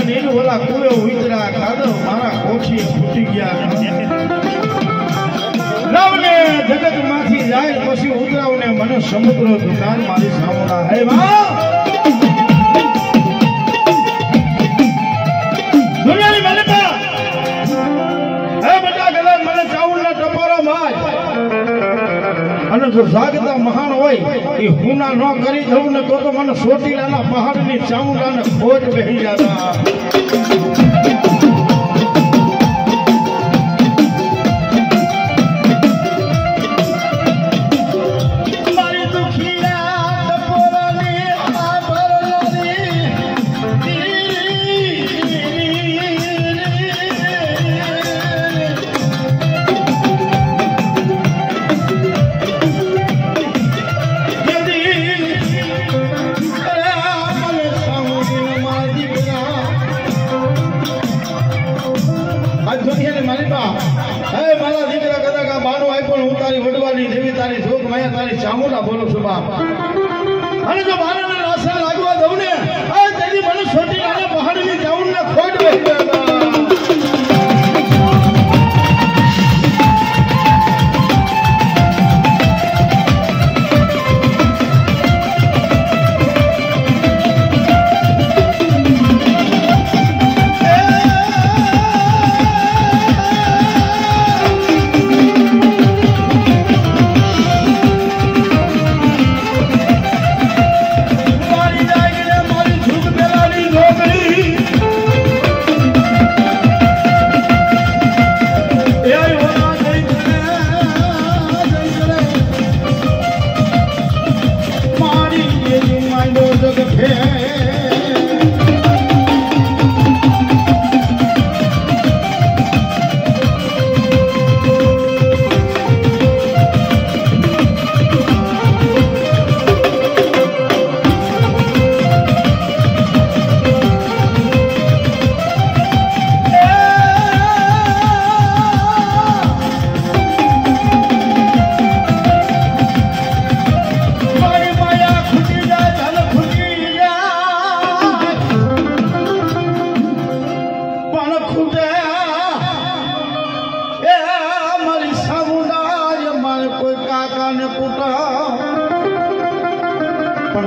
નીર ઓલા કુએ ઉતરા કાદવ મારા કોઠી ફૂટી ગયા લવને જગત માંથી જાય પછી ઉતરાવને મને સમુદ્ર દુકાન મારી સામુડા હે વાહ દુનિયાની માલિકા હે બટા ગલા મને ચાઉલના ટપોરા માય અને જો જાગતા મહાન હોય એ હુના ન કરી દઉં ને તો મને સોટીલાના પહાડની ચાઉંડાને ખોજ બેહી જાતા ચામુંડા બોલું છું બાપ અને જો મારાને રાસા લાગવા દઉં ને તેથી મને છોટી અને પહાડની ચાઉંડ ને ખોટ બેસી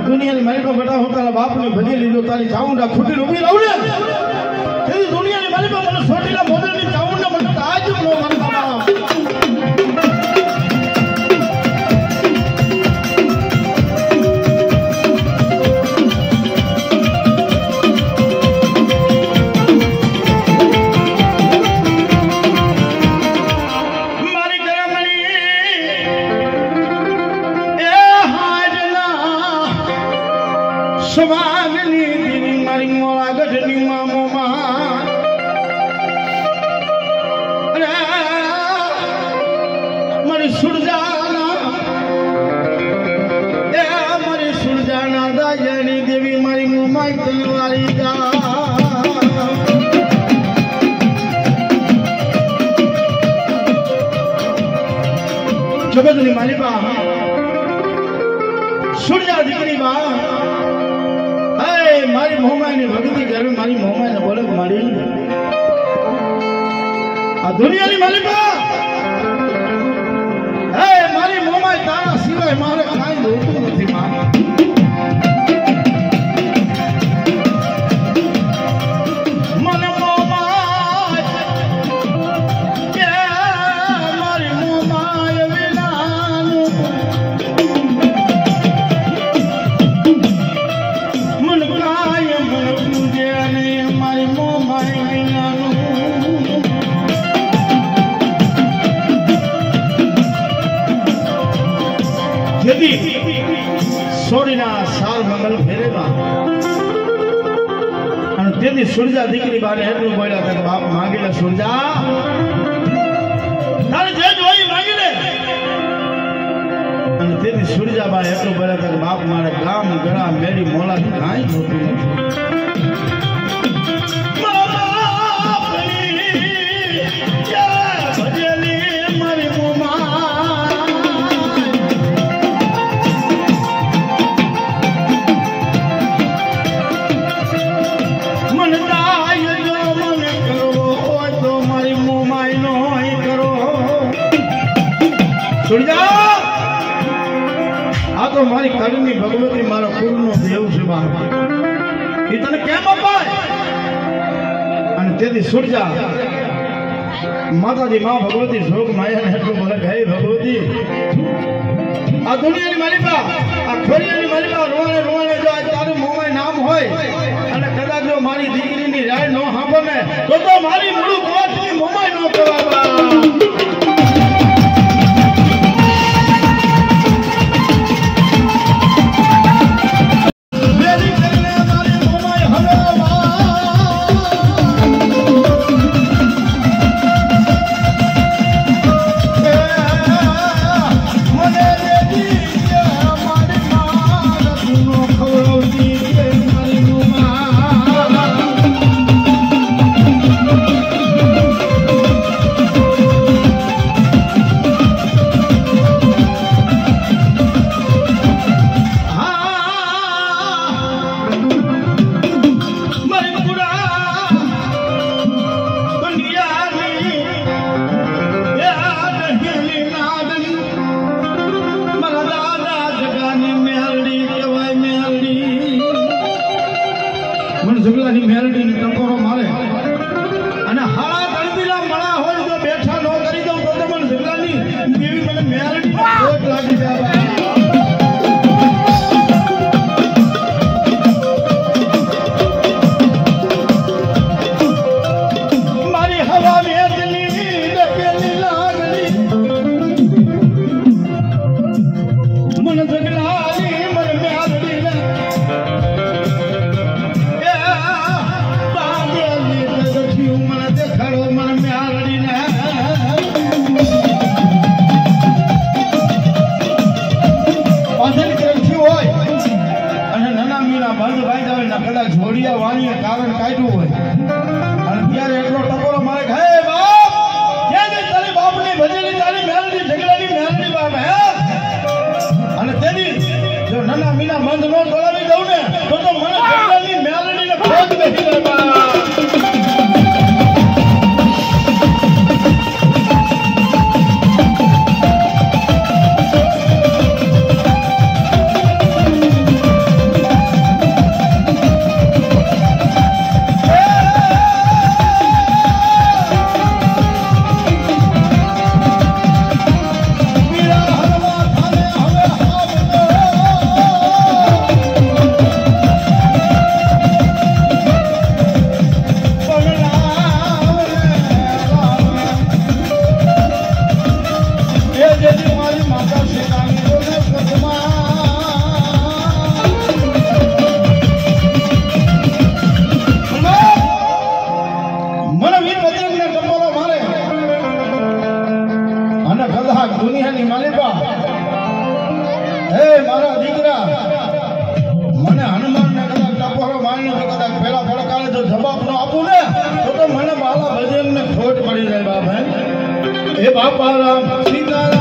दुनिया मालिक बेटा हो तारा बाप ने भजी लीधो तारी चाउंडा खुटी उभी रहू ने तेरी दुनिया ने मालिक મને છોટીલા મોદરની ચાઉંડા મને આજ નો માનતા स्वागनी दीनी मारी मोला गजनी मामो अरे मारी सुरजाना ए मारी सुरजाना दाजनी देवी मारी मोमाई तलवारी जा जगतनी मालिका सुरजा दीकरी बा मारी मोहमाई ने भगती कर मारी मोहमाई ने बोले मारी आ दुनिया नी मालिका हे मारी मोहमाई तारा सिवाय मारे काई जोतुं नथी मां मन मोहमाई के मारी मोहमाई विनानु यदि सोरीना साल मंगल फेरेवा અને તેથી સુરજા દીકરી બાને એટલું બોલ્યા કે બાપ માંગી લે સુરજા તારે જે જોઈ માંગી લે અને તેથી સુરજા બા એટલું બોલ્યા કે બાપ મારે ગામ ગળા મેડી મોલા કાઈ જોતું નથી मन તો મારી કડીની ભગવતી મારા કુળનો દેવ છે બાપ એ તને કેમ અપાય અને તેથી સુરજા માતાજી માં ભગવતી શોક માયા એટલું બોલે હે ભગવતી આ દુનિયાની માલિકા આ ખોડિયાની માલિકા રોવાને રોવાને જો આ તારું મોમાય નામ હોય અને કદાચ જો મારી દીકરીની રાય નો સાંભળે તો મારી મૂળ ગોઠની મોમાય નો કહેવાય જગલાની મેલડીની ટકોરો મારે અને હાળા તળપીલા મળા હોય તો બેઠા નો કરી દઉં તો મને જગલાની દેવી મને મેલડી ખોટ લાગી જાય મારી હવા વેદની પેલી લાગણી મને જગલાની મને મેલડી કદાચ જોડિયા વાણીએ કારણ કાઢ્યું હોય અને ત્યારે એટલો ટકોરો મારે હે બાપ ક્યાં ગઈ તારી બાપની ભજેલી તારી મેલડી ઝઘડાની મેલડી બાપ હે અને તેની જો નાના મીના મંદ નો દોડાવી દઉં ને તો મને ઝઘડાની મેલડીને ખોટ બેસી જાય બાપ દુનિયાની માલિકા હે મારા દીકરા મને હનુમાન ને કદાચ ટપોરો મારીને તો કદાચ પેલા પડકારે જો જવાબ ન આપું ને તો મને બાલા ભજન ને ખોટ પડી જાય બાપ હે બાપા રામ સીતારામ